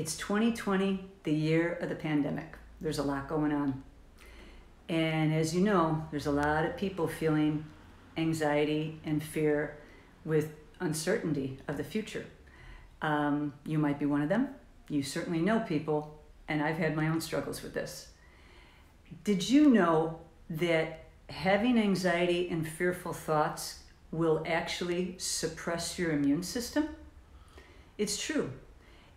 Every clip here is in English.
It's 2020, the year of the pandemic. There's a lot going on. And as you know, there's a lot of people feeling anxiety and fear with uncertainty of the future. You might be one of them. You certainly know people, and I've had my own struggles with this. Did you know that having anxiety and fearful thoughts will actually suppress your immune system? It's true.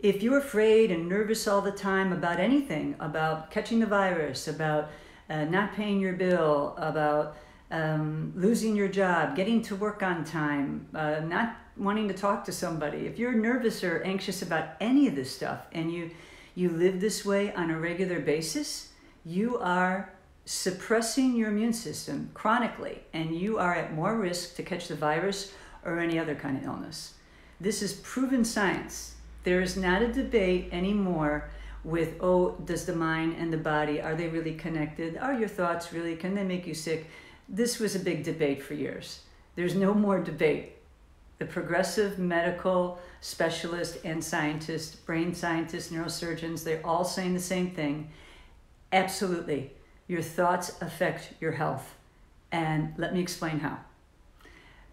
If you're afraid and nervous all the time about anything, about catching the virus, about not paying your bill, about losing your job, getting to work on time, not wanting to talk to somebody, if you're nervous or anxious about any of this stuff and you live this way on a regular basis, you are suppressing your immune system chronically, and you are at more risk to catch the virus or any other kind of illness. This is proven science. There is not a debate anymore with, oh, does the mind and the body, are they really connected? Are your thoughts really, can they make you sick? This was a big debate for years. There's no more debate. The progressive medical specialists and scientists, brain scientists, neurosurgeons, they're all saying the same thing. Absolutely. Your thoughts affect your health. And let me explain how.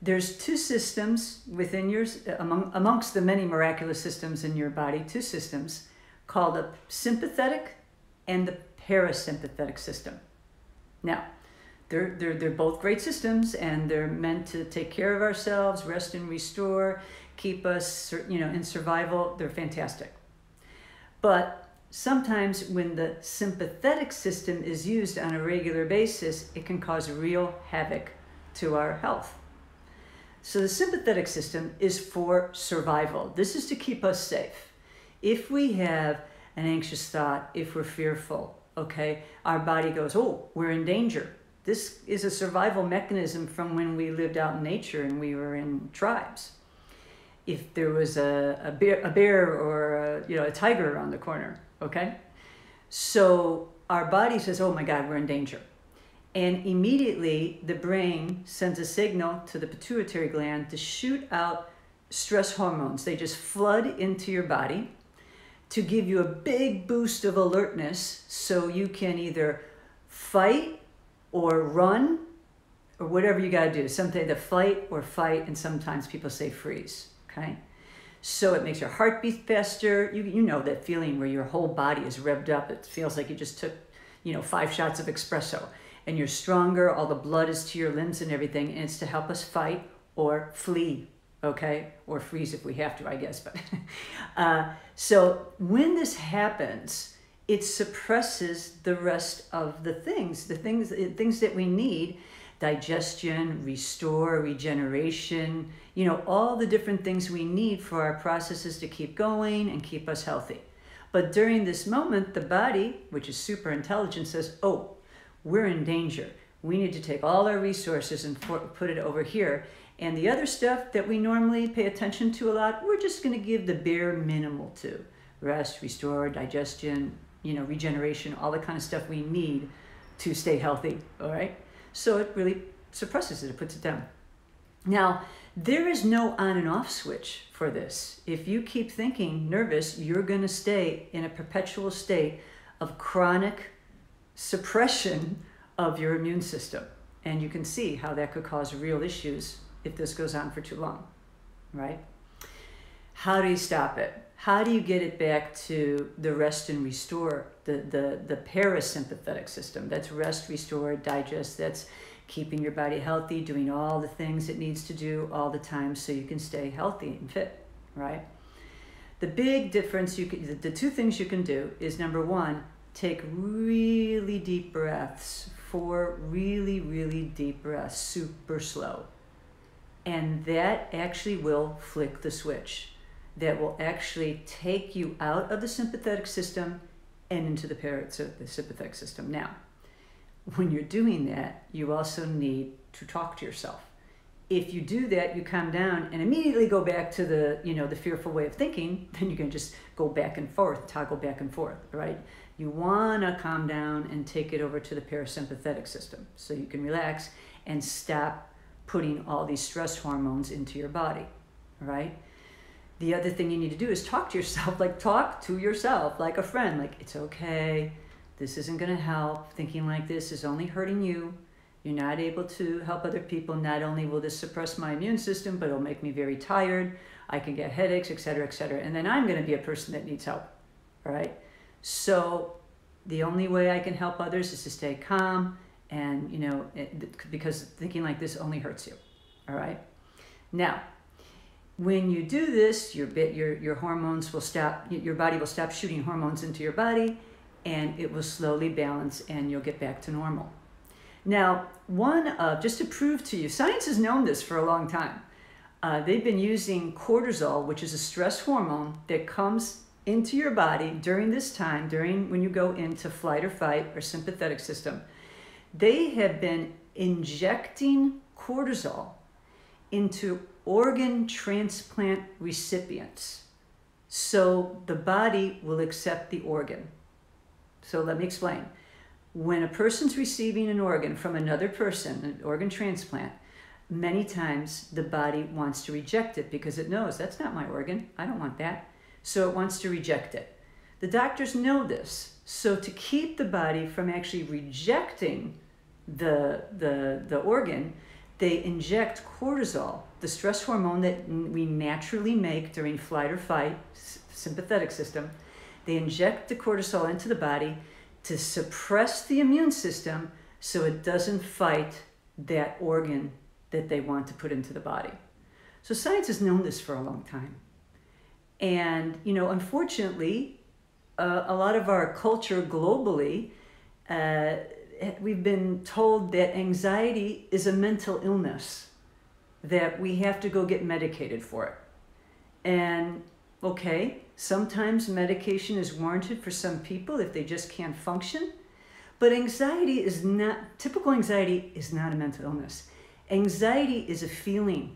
There's two systems within yours, amongst the many miraculous systems in your body, two systems called the sympathetic and the parasympathetic system. Now, they're both great systems, and they're meant to take care of ourselves, rest and restore, keep us, in survival. They're fantastic. But sometimes when the sympathetic system is used on a regular basis, it can cause real havoc to our health. So the sympathetic system is for survival. This is to keep us safe. If we have an anxious thought, if we're fearful, okay, our body goes, oh, we're in danger. This is a survival mechanism from when we lived out in nature and we were in tribes. If there was a bear or a tiger around the corner, okay? So our body says, oh my God, we're in danger. And immediately the brain sends a signal to the pituitary gland to shoot out stress hormones. They just flood into your body to give you a big boost of alertness so you can either fight or run, or whatever you got to do. Something to fight or fight, and sometimes people say freeze, okay? So it makes your heart beat faster. You know that feeling where your whole body is revved up. It feels like you just took, 5 shots of espresso, and you're stronger, all the blood is to your limbs and everything, and it's to help us fight or flee, okay? Or freeze if we have to, I guess. But so when this happens, it suppresses the rest of the things that we need: digestion, restore, regeneration, all the different things we need for our processes to keep going and keep us healthy. But during this moment, the body, which is super intelligent, says, oh, we're in danger. We need to take all our resources and put it over here. And the other stuff that we normally pay attention to a lot, we're just going to give the bare minimal to: rest, restore, digestion, regeneration, all the kind of stuff we need to stay healthy, all right? So it really suppresses it, it puts it down. Now, there is no on and off switch for this. If you keep thinking nervous, you're gonna stay in a perpetual state of chronic suppression of your immune system. And you can see how that could cause real issues if this goes on for too long, right? How do you stop it? How do you get it back to the rest and restore, the parasympathetic system? That's rest, restore, digest. That's keeping your body healthy, doing all the things it needs to do all the time so you can stay healthy and fit, right? The big difference, the two things you can do is, number one, take really deep breaths, 4 really, really deep breaths, super slow. And that actually will flick the switch. That will actually take you out of the sympathetic system and into the parasympathetic system. Now, when you're doing that, you also need to talk to yourself. If you do that, you calm down and immediately go back to the fearful way of thinking, then you can just go back and forth, toggle back and forth, right? You want to calm down and take it over to the parasympathetic system so you can relax and stop putting all these stress hormones into your body, right? The other thing you need to do is talk to yourself, talk to yourself like a friend, it's okay, this isn't going to help, thinking like this is only hurting you, you're not able to help other people, not only will this suppress my immune system, but it'll make me very tired, I can get headaches, etc., and then I'm going to be a person that needs help, all right? So the only way I can help others is to stay calm, and because thinking like this only hurts you, all right? Now, when you do this, your hormones will stop, your body will stop shooting hormones into your body, and it will slowly balance, and you'll get back to normal. Now, just to prove to you, science has known this for a long time. They've been using cortisol, which is a stress hormone that comes into your body during this time, when you go into flight or fight or sympathetic system. They have been injecting cortisol into organ transplant recipients, so the body will accept the organ. So let me explain. When a person's receiving an organ from another person, an organ transplant, many times the body wants to reject it because it knows that's not my organ, I don't want that, so it wants to reject it. The doctors know this, so to keep the body from actually rejecting the organ, they inject cortisol, the stress hormone that we naturally make during flight or fight, sympathetic system. They inject the cortisol into the body to suppress the immune system so it doesn't fight that organ that they want to put into the body. So science has known this for a long time. And, unfortunately, a lot of our culture globally, we've been told that anxiety is a mental illness, that we have to go get medicated for it. And okay, sometimes medication is warranted for some people if they just can't function, but typical anxiety is not a mental illness. Anxiety is a feeling,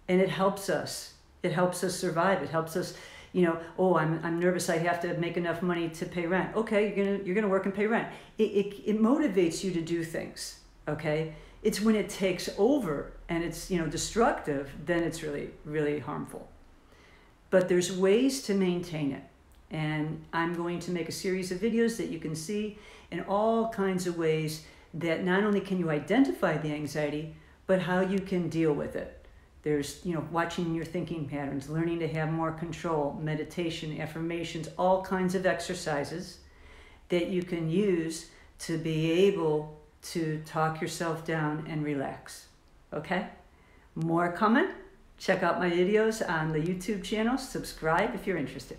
and it helps us. It helps us survive. It helps us, oh, I'm nervous, I have to make enough money to pay rent. Okay, you're gonna work and pay rent. It motivates you to do things, okay? It's when it takes over and it's, destructive, then it's really, really harmful. But there's ways to maintain it. And I'm going to make a series of videos that you can see in all kinds of ways that not only can you identify the anxiety, but how you can deal with it. There's, watching your thinking patterns, learning to have more control, meditation, affirmations, all kinds of exercises that you can use to be able to talk yourself down and relax. Okay? More coming. Check out my videos on the YouTube channel. Subscribe if you're interested.